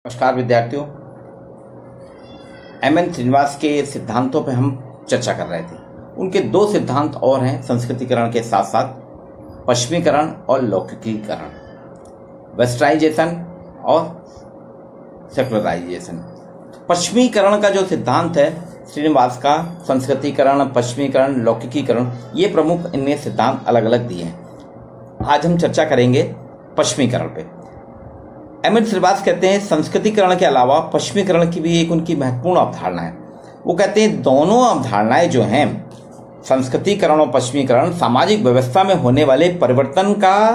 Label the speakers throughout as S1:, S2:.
S1: नमस्कार विद्यार्थियों। एम.एन. श्रीनिवास के सिद्धांतों पे हम चर्चा कर रहे थे। उनके दो सिद्धांत और हैं संस्कृतिकरण के साथ साथ पश्चिमीकरण और लौकिकीकरण, वेस्टर्नाइजेशन और सेकुलराइजेशन। पश्चिमीकरण का जो सिद्धांत है श्रीनिवास का, संस्कृतिकरण, पश्चिमीकरण, लौकिकीकरण, ये प्रमुख इनमें सिद्धांत अलग अलग दिए हैं। आज हम चर्चा करेंगे पश्चिमीकरण पे। एम.एन. श्रीनिवास कहते हैं संस्कृतिकरण के अलावा पश्चिमीकरण की भी एक उनकी महत्वपूर्ण अवधारणा है। वो कहते हैं दोनों अवधारणाएं जो हैं, संस्कृतिकरण और पश्चिमीकरण, सामाजिक व्यवस्था में होने वाले परिवर्तन का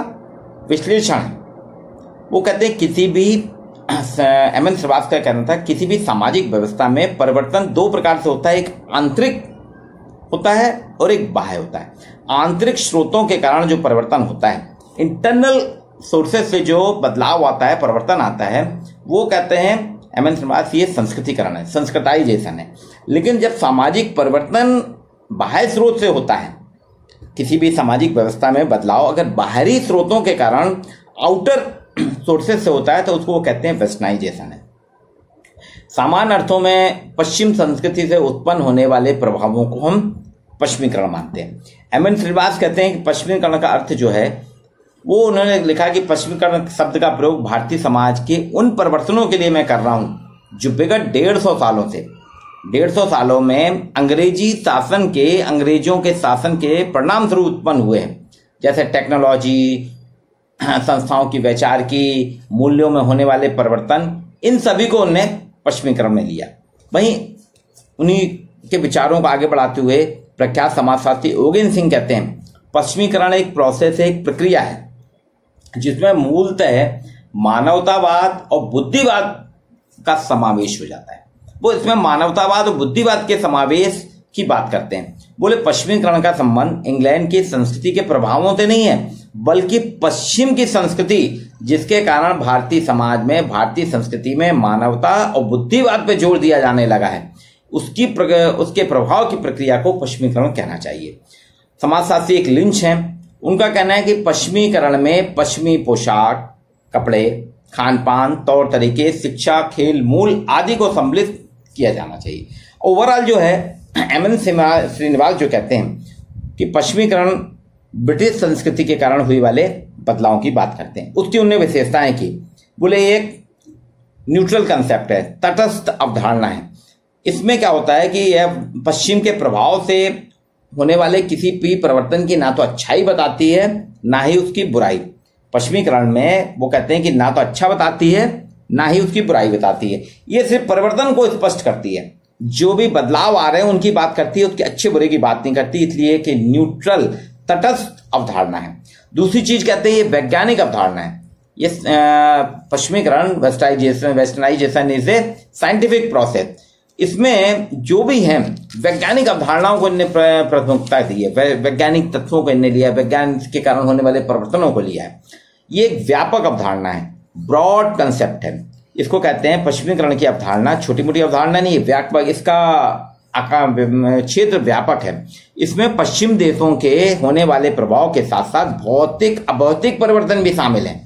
S1: विश्लेषण है। वो कहते हैं किसी भी एम.एन. श्रीनिवास का कहना था किसी भी सामाजिक व्यवस्था में परिवर्तन दो प्रकार से होता है, एक आंतरिक होता है और एक बाह्य होता है। आंतरिक स्रोतों के कारण जो परिवर्तन होता है, इंटरनल सोर्सेस से जो बदलाव आता है, परिवर्तन आता है, वो कहते हैं एम.एन. श्रीनिवास ये संस्कृतिकरण है, संस्कृताइजेशन है। लेकिन जब सामाजिक परिवर्तन बाह्य स्रोत से होता है, किसी भी सामाजिक व्यवस्था में बदलाव अगर बाहरी स्रोतों के कारण आउटर सोर्सेस से होता है तो उसको वो कहते हैं वेस्टर्नाइजेशन है। सामान्य अर्थों में पश्चिम संस्कृति से उत्पन्न होने वाले प्रभावों को हम पश्चिमीकरण मानते हैं। एम.एन. श्रीनिवास कहते हैं कि पश्चिमीकरण का अर्थ जो है वो, उन्होंने लिखा कि पश्चिमीकरण शब्द का प्रयोग भारतीय समाज के उन परिवर्तनों के लिए मैं कर रहा हूं जो विगत 150 सालों से 150 सालों में अंग्रेजों के शासन के परिणाम स्वरूप उत्पन्न हुए हैं। जैसे टेक्नोलॉजी, संस्थाओं की वैचारिकी, मूल्यों में होने वाले परिवर्तन, इन सभी को उन्होंने पश्चिमीकरण में लिया। वहीं उन्हीं के विचारों को आगे बढ़ाते हुए प्रख्यात समाजशास्त्री ओगेन सिंह कहते हैं पश्चिमीकरण एक प्रोसेस है, एक प्रक्रिया है जिसमें मूलतः मानवतावाद और बुद्धिवाद का समावेश हो जाता है। वो इसमें मानवतावाद और बुद्धिवाद के समावेश की बात करते हैं। बोले पश्चिमीकरण का संबंध इंग्लैंड की संस्कृति के प्रभावों से नहीं है, बल्कि पश्चिम की संस्कृति जिसके कारण भारतीय समाज में, भारतीय संस्कृति में मानवता और बुद्धिवाद पे जोर दिया जाने लगा है, उसके प्रभाव की प्रक्रिया को पश्चिमीकरण कहना चाहिए। समाजशास्त्री एक लिंच हैं, उनका कहना है कि पश्चिमीकरण में पश्चिमी पोशाक, कपड़े, खान पान, तौर तरीके, शिक्षा, खेल, मूल आदि को सम्मिलित किया जाना चाहिए। ओवरऑल जो है एम.एन. श्रीनिवास जो कहते हैं कि पश्चिमीकरण ब्रिटिश संस्कृति के कारण हुए वाले बदलावों की बात करते हैं। उसकी उन्होंने विशेषताएं की। बोले एक न्यूट्रल कंसेप्ट है, तटस्थ अवधारणा है। इसमें क्या होता है कि यह पश्चिम के प्रभाव से होने वाले किसी भी परिवर्तन की ना तो अच्छाई बताती है ना ही उसकी बुराई। पश्चिमीकरण में वो कहते हैं कि ना तो अच्छा बताती है ना ही उसकी बुराई बताती है, ये सिर्फ परिवर्तन को स्पष्ट करती है। जो भी बदलाव आ रहे हैं उनकी बात करती है, उसके अच्छे बुरे की बात नहीं करती, इसलिए कि न्यूट्रल, तटस्थ अवधारणा है। दूसरी चीज कहते हैं ये वैज्ञानिक अवधारणा है। ये पश्चिमीकरण, westernization is a scientific process. इसमें जो भी है वैज्ञानिक अवधारणाओं को इन्हें प्रमुखता दी है, वैज्ञानिक तत्वों को इन्हें लिया है, वैज्ञान के कारण होने वाले परिवर्तनों को लिया है। ये एक व्यापक अवधारणा है, ब्रॉड कंसेप्ट है। इसको कहते हैं पश्चिमीकरण की अवधारणा छोटी मोटी अवधारणा नहीं है, व्यापक, इसका क्षेत्र व्यापक है। इसमें पश्चिम देशों के होने वाले प्रभाव के साथ साथ भौतिक अभौतिक परिवर्तन भी शामिल है।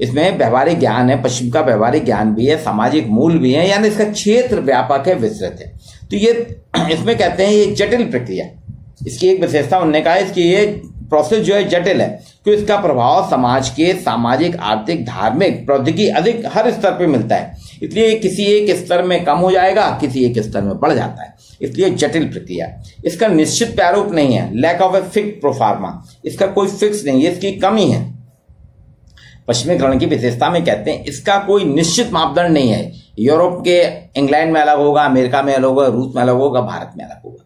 S1: इसमें व्यवहारिक ज्ञान है, पश्चिम का व्यवहारिक ज्ञान भी है, सामाजिक मूल भी है, यानी इसका क्षेत्र व्यापक है, विस्तृत है। तो ये इसमें कहते हैं ये जटिल प्रक्रिया। इसकी एक विशेषता उन्होंने कहा इसकी ये प्रोसेस जो है जटिल है, क्योंकि इसका प्रभाव समाज के सामाजिक, आर्थिक, धार्मिक, प्रौद्योगिकी अधिक हर स्तर पर मिलता है। इसलिए किसी एक स्तर में कम हो जाएगा, किसी एक स्तर में बढ़ जाता है, इसलिए जटिल प्रक्रिया। इसका निश्चित प्रारूप नहीं है, lack of a fix proforma, इसका कोई फिक्स नहीं है, इसकी कमी है। पश्चिमीकरण की विशेषता में कहते हैं इसका कोई निश्चित मापदंड नहीं है। यूरोप के इंग्लैंड में अलग होगा, अमेरिका में अलग होगा, रूस में अलग होगा, भारत में अलग होगा।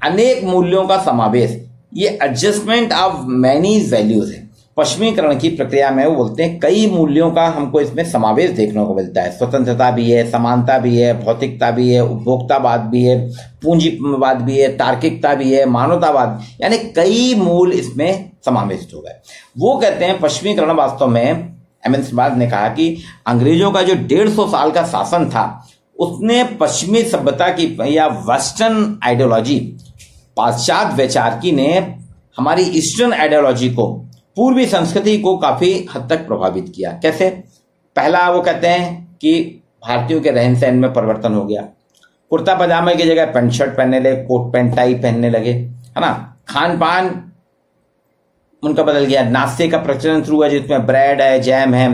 S1: अनेक मूल्यों का समावेश, ये एडजस्टमेंट ऑफ मैनी वैल्यूज है। पश्चिमीकरण की प्रक्रिया में वो बोलते हैं कई मूल्यों का हमको इसमें समावेश देखने को मिलता है। स्वतंत्रता भी है, समानता भी है, भौतिकता भी है, उपभोक्तावाद भी है, पूंजीवाद भी है, तार्किकता भी है, मानवतावाद, यानी कई मूल इसमें समावेश हो गए। वो कहते हैं पश्चिमीकरण वास्तव में, एम.एन. श्रीनिवास ने कहा कि अंग्रेजों का जो 150 साल का शासन था उसने पश्चिमी सभ्यता की या वेस्टर्न आइडियोलॉजी, पाश्चात्य वैचारिकी ने हमारी ईस्टर्न आइडियोलॉजी को, पूर्वी संस्कृति को काफी हद तक प्रभावित किया। कैसे? पहला वो कहते हैं कि भारतीयों के रहन सहन में परिवर्तन हो गया। कुर्ता पजामे की जगह पैंट शर्ट पहनने लगे, कोट पैंट टाई पहनने लगे, है ना। खान पान उनका बदल गया, नाश्ते का प्रचलन शुरू हुआ जिसमें ब्रेड है, जैम है।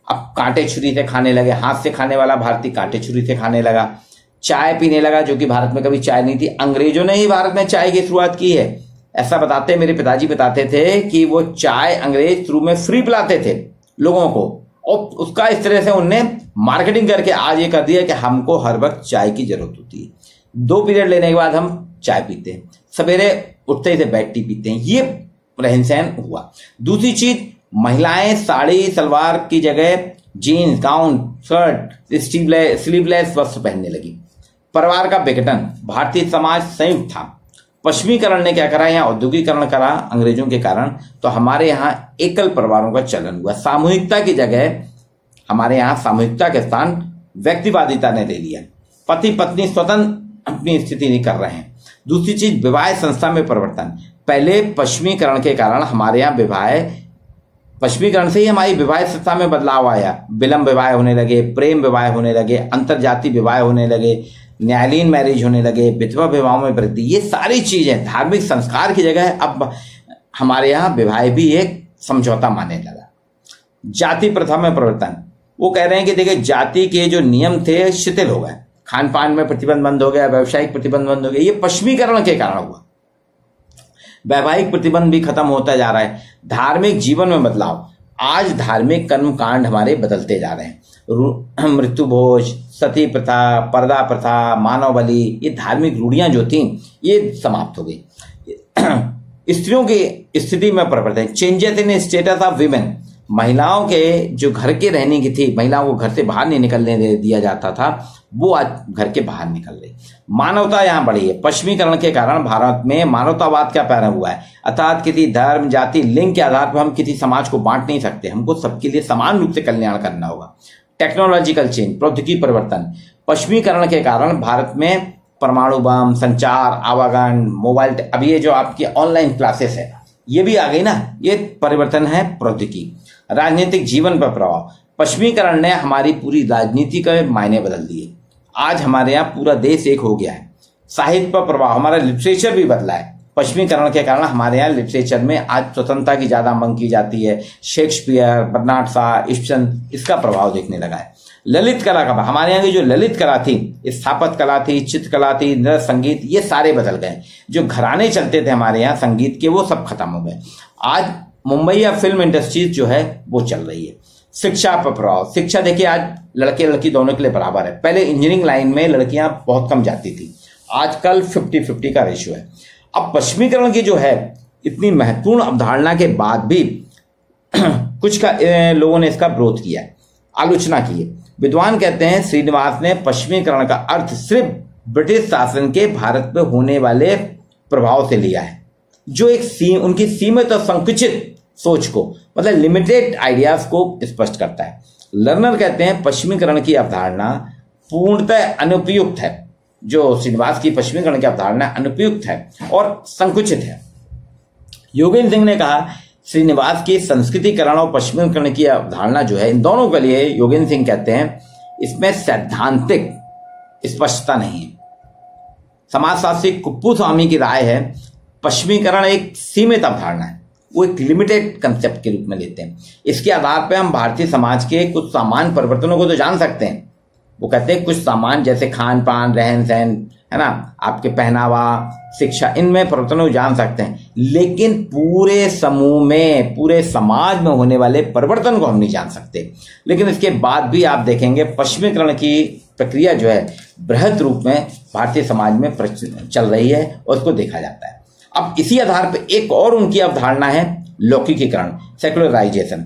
S1: अब कांटे छुरी से खाने लगे, हाथ से खाने वाला भारतीय कांटे छुरी से खाने लगा। चाय पीने लगा, जो कि भारत में कभी चाय नहीं थी। अंग्रेजों ने ही भारत में चाय की शुरुआत की है। ऐसा बताते, मेरे पिताजी बताते थे कि वो चाय अंग्रेज शुरू में फ्री पिलाते थे लोगों को, और उसका इस तरह से उनने मार्केटिंग करके आज ये कर दिया कि हमको हर वक्त चाय की जरूरत होती है। 2 पीरियड लेने के बाद हम चाय पीते हैं, सवेरे उठते ही से बेड टी पीते हैं। ये रहन सहन हुआ। दूसरी चीज, महिलाएं साड़ी सलवार की जगह जीन्स, गाउन, शर्ट, स्लीवलेस वस्त्र पहनने लगी। परिवार का विघटन, भारतीय समाज संयुक्त था। पश्चिमीकरण ने क्या करा, यहाँ औद्योगिकरण करा अंग्रेजों के कारण, तो हमारे यहाँ एकल परिवारों का चलन हुआ। सामूहिकता की जगह हमारे यहाँ सामूहिकता के स्थान व्यक्तिवादिता ने ले लिया। पति पत्नी स्वतंत्र अपनी स्थिति नहीं कर रहे हैं। दूसरी चीज, विवाह संस्था में परिवर्तन। पहले पश्चिमीकरण के कारण हमारे यहाँ पश्चिमीकरण से ही हमारी विवाह संस्था में बदलाव आया। विलंब विवाह होने लगे, प्रेम विवाह होने लगे, अंतरजातीय विवाह होने लगे, न्यायालीन मैरिज होने लगे, विधवा विवाहों में वृद्धि। ये सारी चीजें धार्मिक संस्कार की जगह अब हमारे यहाँ विवाह भी एक समझौता मानने लगा। जाति प्रथा में परिवर्तन, वो कह रहे हैं कि देखिए जाति के जो नियम थे शिथिल हो गए, खान पान में प्रतिबंध बंद हो गया, व्यावसायिक प्रतिबंध बंद हो गया। ये पश्चिमीकरण के कारण हुआ। वैवाहिक प्रतिबंध भी खत्म होता जा रहा है। धार्मिक जीवन में बदलाव, आज धार्मिक कर्म कांड हमारे बदलते जा रहे हैं। मृत्यु भोज, सती प्रथा, पर्दा प्रथा, मानव बलि, ये धार्मिक रूढ़ियां जो थी ये समाप्त हो गई। स्त्रियों की स्थिति में परिवर्तन, changes in status of women. महिलाओं के जो घर के रहने की थी, महिलाओं को घर से बाहर नहीं निकलने दिया जाता था, वो आज घर के बाहर निकल रही। मानवता यहाँ बढ़ी है। पश्चिमीकरण के कारण भारत में मानवतावाद का पैदा हुआ है, अर्थात किसी धर्म, जाति, लिंग के आधार पर हम किसी समाज को बांट नहीं सकते। हमको सबके लिए समान रूप से कल्याण करना होगा। टेक्नोलॉजिकल चेंज, प्रौद्योगिकी परिवर्तन। पश्चिमीकरण के कारण भारत में परमाणु बम, संचार, आवागमन, मोबाइल, अब ये जो आपकी ऑनलाइन क्लासेस है ये भी आ गई ना, ये परिवर्तन है प्रौद्योगिकी। राजनीतिक जीवन पर प्रभाव, पश्चिमीकरण ने हमारी पूरी राजनीति के मायने बदल दिए। आज हमारे यहाँ पूरा देश एक हो गया है। साहित्य पर प्रभाव, हमारा लिटरेचर भी बदला है। पश्चिमीकरण के कारण हमारे यहाँ लिटरेचर में आज स्वतंत्रता की ज्यादा मांग की जाती है। शेक्सपियर, बर्नार्ड शॉ, इब्सन, इसका प्रभाव देखने लगा है। ललित कला का, हमारे यहाँ की जो ललित कला थी, स्थापत्य कला थी, चित्रकला थी, नृत्य, संगीत, ये सारे बदल गए। जो घराने चलते थे हमारे यहाँ संगीत के, वो सब खत्म हो गए। आज मुंबई या फिल्म इंडस्ट्रीज जो है वो चल रही है। शिक्षा पर प्रभाव, शिक्षा देखिए आज लड़के लड़की दोनों के लिए बराबर है। पहले इंजीनियरिंग लाइन में लड़कियां बहुत कम जाती थी, आजकल 50-50 का रेशियो है। अब पश्चिमीकरण की जो है इतनी महत्वपूर्ण अवधारणा के बाद भी कुछ लोगों ने इसका विरोध किया है, आलोचना की है। विद्वान कहते हैं श्रीनिवास ने पश्चिमीकरण का अर्थ सिर्फ ब्रिटिश शासन के भारत में होने वाले प्रभाव से लिया है, जो एक उनकी सीमित और संकुचित सोच को, मतलब लिमिटेड आइडियाज को स्पष्ट करता है। लर्नर कहते हैं पश्चिमीकरण की अवधारणा पूर्णतः अनुपयुक्त है। जो श्रीनिवास की पश्चिमीकरण की अवधारणा अनुपयुक्त है और संकुचित है। योगेंद्र सिंह ने कहा श्रीनिवास की संस्कृतिकरण और पश्चिमीकरण की अवधारणा जो है, इन दोनों के लिए योगेंद्र सिंह कहते हैं इसमें सैद्धांतिक स्पष्टता नहीं है। समाजशास्त्री कुप्पू स्वामी की राय है पश्चिमीकरण एक सीमित अवधारणा है, वो एक लिमिटेड कंसेप्ट के रूप में लेते हैं। इसके आधार पर हम भारतीय समाज के कुछ सामान्य परिवर्तनों को तो जान सकते हैं। वो कहते हैं कुछ सामान जैसे खान पान, रहन सहन, है ना, आपके पहनावा, शिक्षा, इनमें परिवर्तनों को जान सकते हैं, लेकिन पूरे समूह में, पूरे समाज में होने वाले परिवर्तन को हम नहीं जान सकते। लेकिन इसके बाद भी आप देखेंगे पश्चिमीकरण की प्रक्रिया जो है बृहद रूप में भारतीय समाज में चल रही है और उसको देखा जाता है। अब इसी आधार पर एक और उनकी अवधारणा है लौकिकीकरण, सेकुलराइजेशन।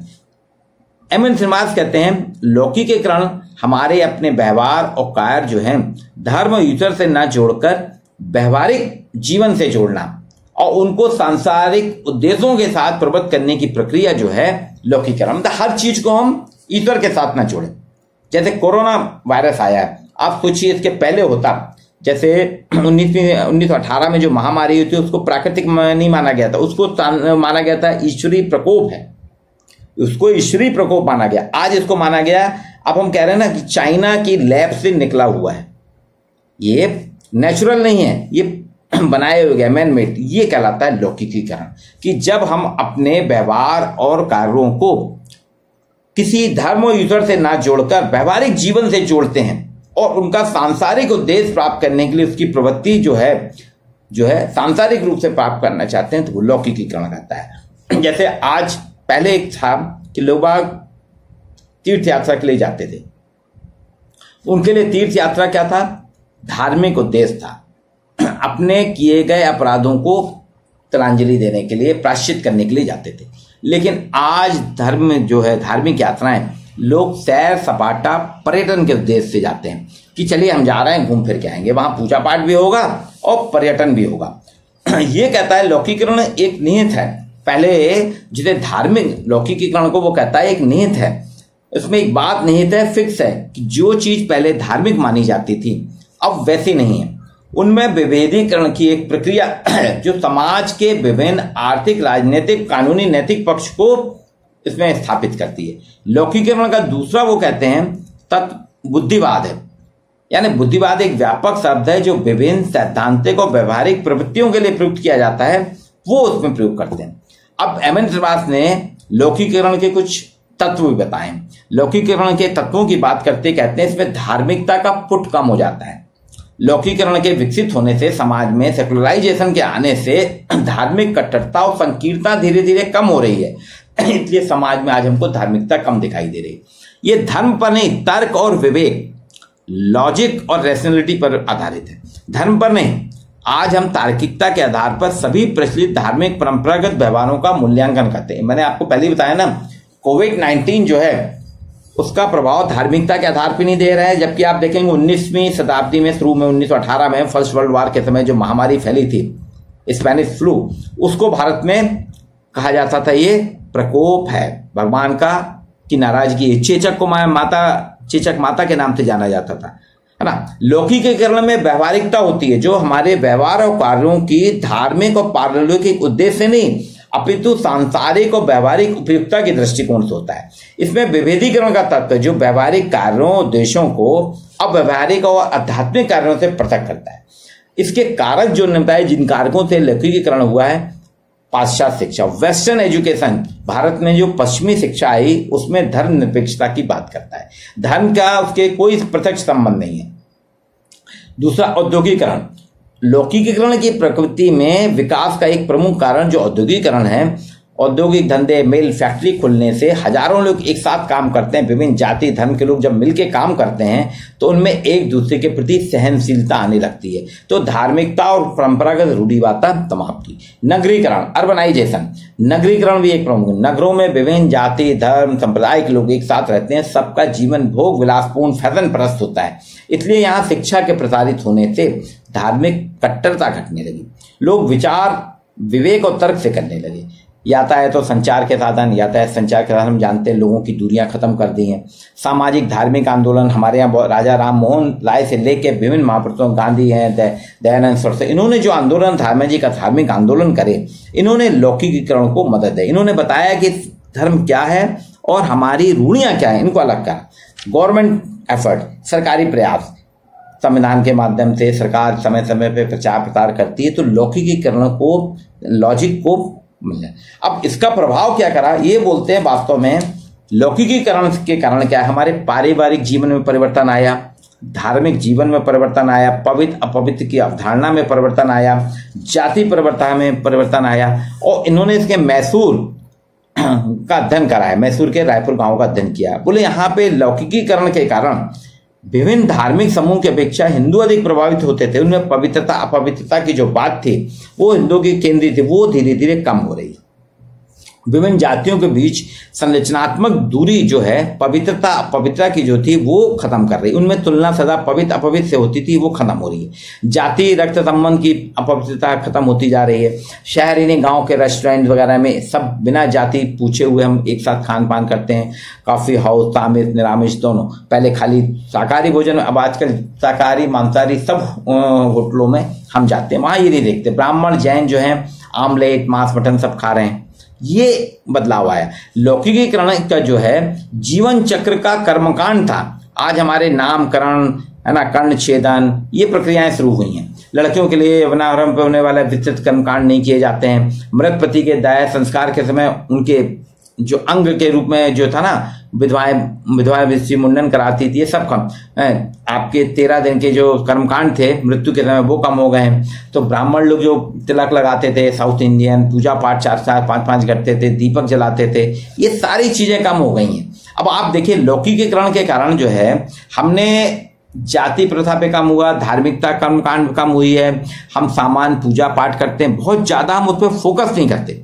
S1: एम.एन. श्रीनिवास कहते हैं लौकिकीकरण हमारे अपने व्यवहार और कार्य जो है धर्म और ईश्वर से न जोड़कर व्यवहारिक जीवन से जोड़ना और उनको सांसारिक उद्देश्यों के साथ प्रबद्ध करने की प्रक्रिया जो है लौकिकीकरण। मतलब हर चीज को हम ईश्वर के साथ न जोड़ें। जैसे कोरोना वायरस आया है, आप सोचिए इसके पहले होता, जैसे 1918 में जो महामारी हुई थी उसको प्राकृतिक नहीं माना गया था, उसको माना गया था ईश्वरीय प्रकोप है। उसको ईश्वरीय प्रकोप माना गया। आज इसको माना गया, अब हम कह रहे हैं ना कि चाइना की लैब से निकला हुआ है, ये नेचुरल नहीं है, ये बनाए हुए मैन मेड। ये कहलाता है लौकिकीकरण, कि जब हम अपने व्यवहार और कार्यों को किसी धर्म और ईश्वर से ना जोड़कर व्यवहारिक जीवन से जोड़ते हैं और उनका सांसारिक उद्देश्य प्राप्त करने के लिए उसकी प्रवृत्ति जो है सांसारिक रूप से प्राप्त करना चाहते हैं, तो वो लौकिकीकरण कहता है। जैसे आज पहले एक था कि लोग तीर्थ यात्रा के लिए जाते थे, उनके लिए तीर्थ यात्रा क्या था? धार्मिक उद्देश्य था, अपने किए गए अपराधों को तिलांजलि देने के लिए, प्रायश्चित करने के लिए जाते थे। लेकिन आज धर्म जो है, धार्मिक यात्राएं, लोग सैर सपाटा पर्यटन के उद्देश्य से जाते हैं कि चलिए हम जा रहे हैं, घूम फिर के आएंगे, वहां पूजा पाठ भी होगा और पर्यटन भी होगा। ये कहता है लौकिकीकरण एक नियत है। पहले जिसे धार्मिक लौकिकीकरण को वो कहता है एक नियत है, इसमें एक बात नियत है, फिक्स है कि जो चीज पहले धार्मिक मानी जाती थी अब वैसी नहीं है। उनमें विभेदीकरण की एक प्रक्रिया जो समाज के विभिन्न आर्थिक, राजनीतिक, कानूनी, नैतिक पक्ष को इसमें स्थापित करती है। लौकिकीकरण का दूसरा वो कहते हैं तत्व बुद्धिवाद है। यानी बुद्धिवाद एक व्यापक शब्द है जो विभिन्न सैद्धांतिक और व्यवहारिक प्रवृत्तियों के लिए प्रयुक्त किया जाता है, वो उसमें प्रयोग करते हैं। अब एम.एन. श्रीवास्तव ने लौकिकीकरण के कुछ तत्व भी बताए। लौकिकीकरण के तत्वों की बात करते कहते हैं इसमें धार्मिकता का पुट कम हो जाता है। लौकिकीकरण के विकसित होने से समाज में सेकुलराइजेशन के आने से धार्मिक कट्टरता और संकीर्णता धीरे धीरे कम हो रही है, इसलिए समाज में आज हमको धार्मिकता कम दिखाई दे रही है। ये धर्म पर नहीं, तर्क और विवेक, लॉजिक और रैशनैलिटी पर आधारित है, धर्म पर नहीं। आज हम तार्किकता के आधार पर सभी प्रचलित धार्मिक परंपरागत व्यवहारों का मूल्यांकन करते हैं। मैंने आपको पहले ही बताया ना, कोविड-19 जो है उसका प्रभाव धार्मिकता के आधार पर नहीं दे रहा है, जबकि आप देखेंगे 19वीं शताब्दी में, शुरू में 1918 में फर्स्ट वर्ल्ड वॉर के समय जो महामारी फैली थी स्पेनिश फ्लू, उसको भारत में कहा जाता था ये प्रकोप है भगवान का की नाराजगी। चेचक माता के नाम से जाना जाता था, है ना। लौकिकीकरण में व्यवहारिकता होती है, जो हमारे व्यवहार और कार्यों की धार्मिक और पारलौकिक उद्देश्य से नहीं अपितु सांसारिक और व्यवहारिक उपयुक्तता के दृष्टिकोण से होता है। इसमें विभेदीकरण का तत्व जो व्यवहारिक कार्यों उद्देश्यों को अव्यवहारिक और आध्यात्मिक कार्यों से पृथक करता है। इसके कारक जो बताए, जिन कारकों से लौकिकीकरण हुआ है, पाश्चात्य शिक्षा, वेस्टर्न एजुकेशन, भारत में जो पश्चिमी शिक्षा आई उसमें धर्म निरपेक्षता की बात करता है, धर्म का उसके कोई प्रत्यक्ष संबंध नहीं है। दूसरा औद्योगिकरण, लौकिकीकरण की प्रकृति में विकास का एक प्रमुख कारण जो औद्योगिकरण है, औद्योगिक धंधे, मिल, फैक्ट्री खुलने से हजारों लोग एक साथ काम करते हैं। विभिन्न जाति धर्म के लोग जब मिलकर काम करते हैं तो उनमें एक दूसरे के प्रति सहनशीलता आने लगती है, तो धार्मिकता और परंपरागत रूढ़िवादिता समाप्ति। नगरीकरण, अर्बनाइजेशन, नगरीकरण भी एक प्रमुख। नगरों में विभिन्न जाति धर्म संप्रदाय के लोग एक साथ रहते हैं, सबका जीवन भोग विलासपूर्ण फैशन परस्त होता है, इसलिए यहाँ शिक्षा के प्रसारित होने से धार्मिक कट्टरता घटने लगी। लोग विचार विवेक और तर्क से करने लगे। यातायात और संचार के साधन, यातायात संचार के साधन हम जानते हैं लोगों की दूरियां खत्म कर दी हैं। सामाजिक धार्मिक आंदोलन, हमारे यहाँ राजा राम मोहन राय से लेकर विभिन्न महापुरुषों, गांधी हैं, दयानंद सरस्वती, इन्होंने जो आंदोलन धार्मिक आंदोलन करे, इन्होंने लौकिकीकरण को मदद दी। इन्होंने बताया कि धर्म क्या है और हमारी रूढ़ियां क्या है, इनको अलग करा। गवर्नमेंट एफर्ट, सरकारी प्रयास, संविधान के माध्यम से सरकार समय समय पे प्रचार प्रसार करती है, तो लौकिकीकरण को, लॉजिक को मिल जाए। अब इसका प्रभाव क्या करा, ये बोलते हैं वास्तव में लौकिकीकरण के कारण क्या है, हमारे पारिवारिक जीवन में परिवर्तन आया, धार्मिक जीवन में परिवर्तन आया, पवित्र अपवित्र की अवधारणा में परिवर्तन आया, जाति परिवर्तन में परिवर्तन आया, और इन्होंने इसके मैसूर का अध्ययन करा है, मैसूर के रायपुर गांव का अध्ययन किया। बोले यहाँ पे लौकिकीकरण के कारण विभिन्न धार्मिक समूह की अपेक्षा हिंदू अधिक प्रभावित होते थे। उनमें पवित्रता अपवित्रता की जो बात थी वो हिंदू की केंद्रित थी, वो धीरे धीरे कम हो रही। विभिन्न जातियों के बीच संरचनात्मक दूरी जो है पवित्रता अपवित्रता की जो थी वो खत्म कर रही, उनमें तुलना सदा पवित्र अपवित्र से होती थी, वो खत्म हो रही है। जाति रक्त संबंध की अपवित्रता खत्म होती जा रही है। शहरी ने गांव के रेस्टोरेंट वगैरह में सब बिना जाति पूछे हुए हम एक साथ खान पान करते हैं। कॉफी हाउस, आमिष निरामिष दोनों, पहले खाली शाकाहारी भोजन, अब आजकल शाकाहारी मांसाहारी सब होटलों में हम जाते हैं, वहां ये नहीं देखते। ब्राह्मण जैन जो है आमलेट मांस मटन सब खा रहे हैं, ये बदलाव आया। लौकिकीकरण का जो है जीवन चक्र का कर्मकांड था, आज हमारे नामकरण, है ना, कर्ण छेदन, ये प्रक्रियाएं शुरू हुई हैं। लड़कियों के लिए यवनारंभ पे होने वाले विस्तृत कर्मकांड नहीं किए जाते हैं। मृत पति के दाह संस्कार के समय उनके जो अंग के रूप में जो था ना, विधवाएं मुंडन कराती थी, ये सब कम। आपके 13 दिन के जो कर्मकांड थे मृत्यु के समय वो कम हो गए हैं। तो ब्राह्मण लोग जो तिलक लगाते थे, साउथ इंडियन, पूजा पाठ 4-4 5-5 करते थे, दीपक जलाते थे, ये सारी चीजें कम हो गई हैं। अब आप देखिए लौकिकीकरण के कारण जो है हमने जाति प्रथा पे कम हुआ, धार्मिकता कर्मकांड कम हुई है, हम सामान्य पूजा पाठ करते हैं, बहुत ज्यादा हम उस पर फोकस नहीं करते।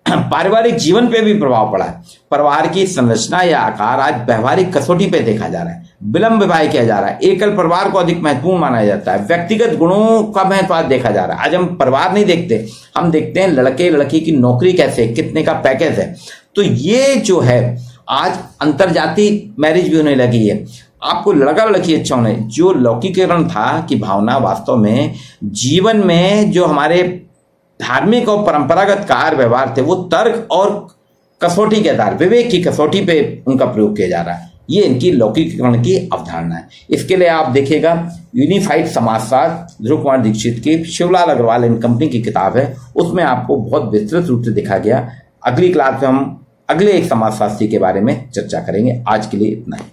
S1: पारिवारिक जीवन पे भी प्रभाव पड़ा है। परिवार की संरचना या आकार आज व्यवहारिक कसौटी पे देखा जा रहा है। विलंब विवाह किया जा रहा है, एकल परिवार को अधिक महत्वपूर्ण माना जाता है, व्यक्तिगत गुणों का महत्व आज देखा जा रहा है। आज हम परिवार नहीं देखते, हम देखते हैं लड़के लड़की की नौकरी कैसे, कितने का पैकेज है। तो ये जो है आज अंतरजातीय मैरिज भी होने लगी है। आपको लड़का लड़की अच्छा होने, जो लौकिकीकरण था कि भावना वास्तव में जीवन में जो हमारे धार्मिक और परंपरागत कार्य व्यवहार थे वो तर्क और कसौटी के आधार, विवेक की कसौटी पे उनका प्रयोग किया जा रहा है। ये इनकी लौकिकीकरण की अवधारणा है। इसके लिए आप देखिएगा यूनिफाइड समाजशास्त्र ध्रुव कुमार दीक्षित की शिवलाल अग्रवाल एंड कंपनी की किताब है, उसमें आपको बहुत विस्तृत रूप से दिखा गया। अगली क्लास में हम अगले एक समाजशास्त्री के बारे में चर्चा करेंगे। आज के लिए इतना ही।